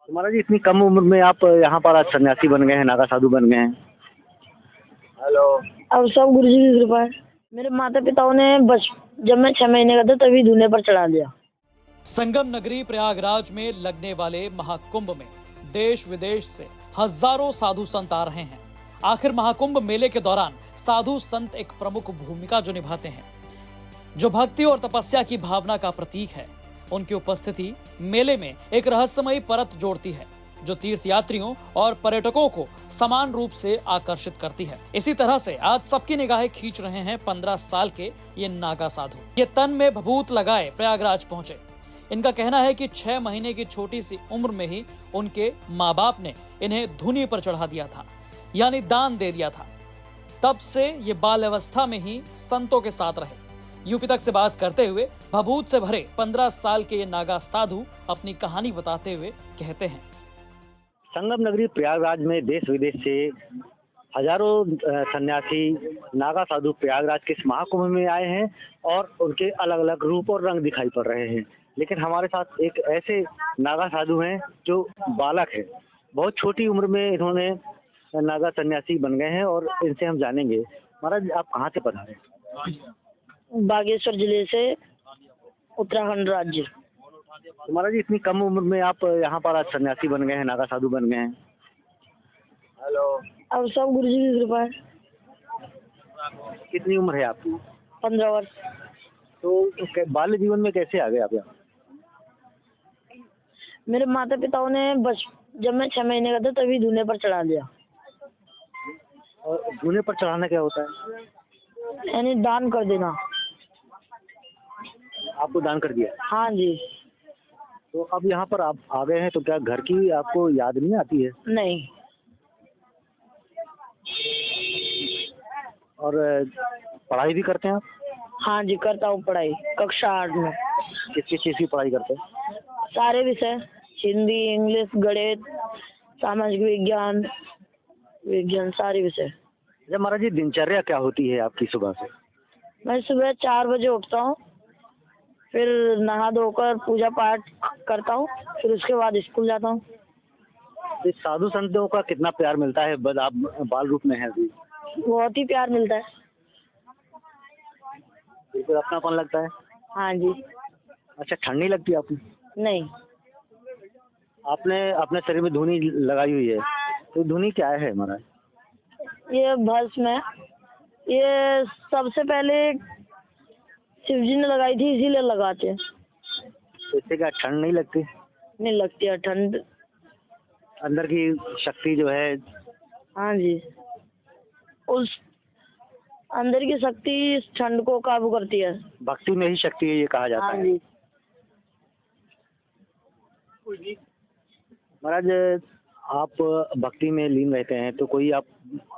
महाराज जी, इतनी कम उम्र में आप यहाँ पर आज सन्यासी बन गए हैं, नागा साधु बन गए हैं। हेलो। अब सब गुरु जी की कृपा है। मेरे माता पिताओं ने बस जब मैं 6 महीने का था तभी धूने पर चढ़ा दिया। संगम नगरी प्रयागराज में लगने वाले महाकुंभ में देश विदेश से हजारों साधु संत आ रहे हैं। आखिर महाकुंभ मेले के दौरान साधु संत एक प्रमुख भूमिका जो निभाते हैं, जो भक्ति और तपस्या की भावना का प्रतीक है। उनकी उपस्थिति मेले में एक रहस्यमयी परत जोड़ती है, जो तीर्थयात्रियों और पर्यटकों को समान रूप से आकर्षित करती है। इसी तरह से आज सबकी निगाहें खींच रहे हैं 15 साल के ये नागा साधु। ये तन में भभूत लगाए प्रयागराज पहुंचे। इनका कहना है कि 6 महीने की छोटी सी उम्र में ही उनके माँ बाप ने इन्हें धुनी पर चढ़ा दिया था, यानी दान दे दिया था। तब से ये बाल अवस्था में ही संतों के साथ रहे। यूपी तक से बात करते हुए भभूत से भरे 15 साल के ये नागा साधु अपनी कहानी बताते हुए कहते हैं, संगम नगरी प्रयागराज में देश विदेश से हजारों सन्यासी नागा साधु प्रयागराज के इस महाकुंभ में आए हैं और उनके अलग अलग रूप और रंग दिखाई पड़ रहे हैं। लेकिन हमारे साथ एक ऐसे नागा साधु हैं जो बालक है, बहुत छोटी उम्र में इन्होंने नागा सन्यासी बन गए हैं और इनसे हम जानेंगे। महाराज, आप कहाँ से पधारे हैं? बागेश्वर जिले से, उत्तराखंड राज्य। महाराज जी, इतनी कम उम्र में आप यहाँ पर आज सन्यासी बन गए हैं, नागा साधु बन गए हैं। हेलो। अब सब गुरु जी की कृपा है। कितनी उम्र है आपकी? 15 वर्ष। तो बाल्य जीवन में कैसे आ गए आप यहाँ? मेरे माता पिताओं ने बस जब मैं 6 महीने का था तभी धूने पर चढ़ा दिया। और धूने पर चढ़ाना क्या होता है? यानी दान कर देना। आपको दान कर दिया? हाँ जी। तो अब यहाँ पर आप आ गए हैं तो क्या घर की आपको याद नहीं आती है? नहीं। और पढ़ाई भी करते हैं आप? हाँ जी, करता हूँ पढ़ाई, कक्षा 8 में। किस किस चीज़ की पढ़ाई करते हैं? सारे विषय, हिंदी, इंग्लिश, गणित, सामाजिक विज्ञान सारे विषय। जब महाराज जी, दिनचर्या क्या होती है आपकी सुबह से? मैं सुबह 4 बजे उठता हूँ, फिर नहा धोकर पूजा पाठ करता हूँ, फिर उसके बाद स्कूल जाता हूँ। इस साधु संतों का कितना प्यार मिलता है? बस आप बाल रूप में हैं अभी। बहुत ही प्यार मिलता है। बिल्कुल अपनापन लगता है। हाँ जी। अच्छा, ठंड नहीं लगती आपको? नहीं। आपने अपने शरीर में धुनी लगाई हुई है, तो धुनी क्या है महाराज? ये भस्म है। ये सबसे पहले शिव जी ने लगाई थी, इसीलिए लगाते हैं। तो इससे क्या ठंड नहीं लगती? नहीं लगती है ठंड। अंदर की शक्ति जो है। हाँ जी, उस अंदर की शक्ति इस ठंड को काबू करती है। भक्ति में ही शक्ति है, ये कहा जाता हाँ है। जी। महाराज, आप भक्ति में लीन रहते हैं, तो कोई आप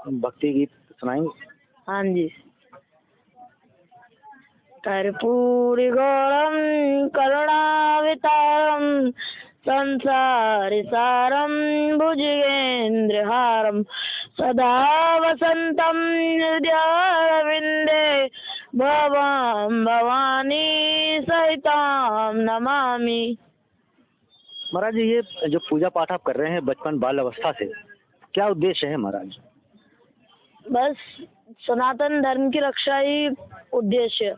भक्ति गीत सुनाएंगे? हाँ जी। कर्पूरी गौरम करुणावतारम संसारि सारम भुजगेन्द्रहारम सदा वसंतम हृदयारविंदे भवां भवानी सहितां नमामि। महाराज, ये जो पूजा पाठ आप कर रहे हैं बचपन बाल अवस्था से, क्या उद्देश्य है महाराज? बस सनातन धर्म की रक्षा ही उद्देश्य।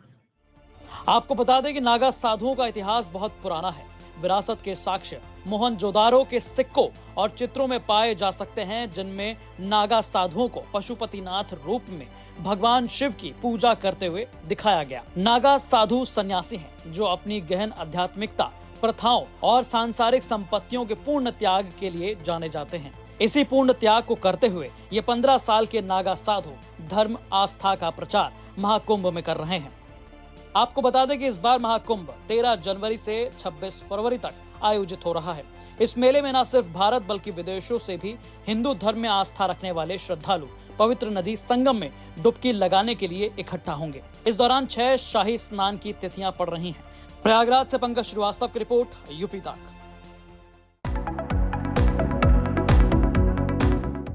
आपको बता दें कि नागा साधुओं का इतिहास बहुत पुराना है। विरासत के साक्ष्य मोहनजोदारो के सिक्कों और चित्रों में पाए जा सकते हैं, जिनमें नागा साधुओं को पशुपतिनाथ रूप में भगवान शिव की पूजा करते हुए दिखाया गया। नागा साधु सन्यासी हैं जो अपनी गहन आध्यात्मिकता, प्रथाओं और सांसारिक संपत्तियों के पूर्ण त्याग के लिए जाने जाते हैं। इसी पूर्ण त्याग को करते हुए ये 15 साल के नागा साधु धर्म आस्था का प्रचार महाकुंभ में कर रहे हैं। आपको बता दें कि इस बार महाकुंभ 13 जनवरी से 26 फरवरी तक आयोजित हो रहा है। इस मेले में न सिर्फ भारत बल्कि विदेशों से भी हिंदू धर्म में आस्था रखने वाले श्रद्धालु पवित्र नदी संगम में डुबकी लगाने के लिए इकट्ठा होंगे। इस दौरान 6 शाही स्नान की तिथियां पड़ रही हैं। प्रयागराज से पंकज श्रीवास्तव की रिपोर्ट, यूपी तक।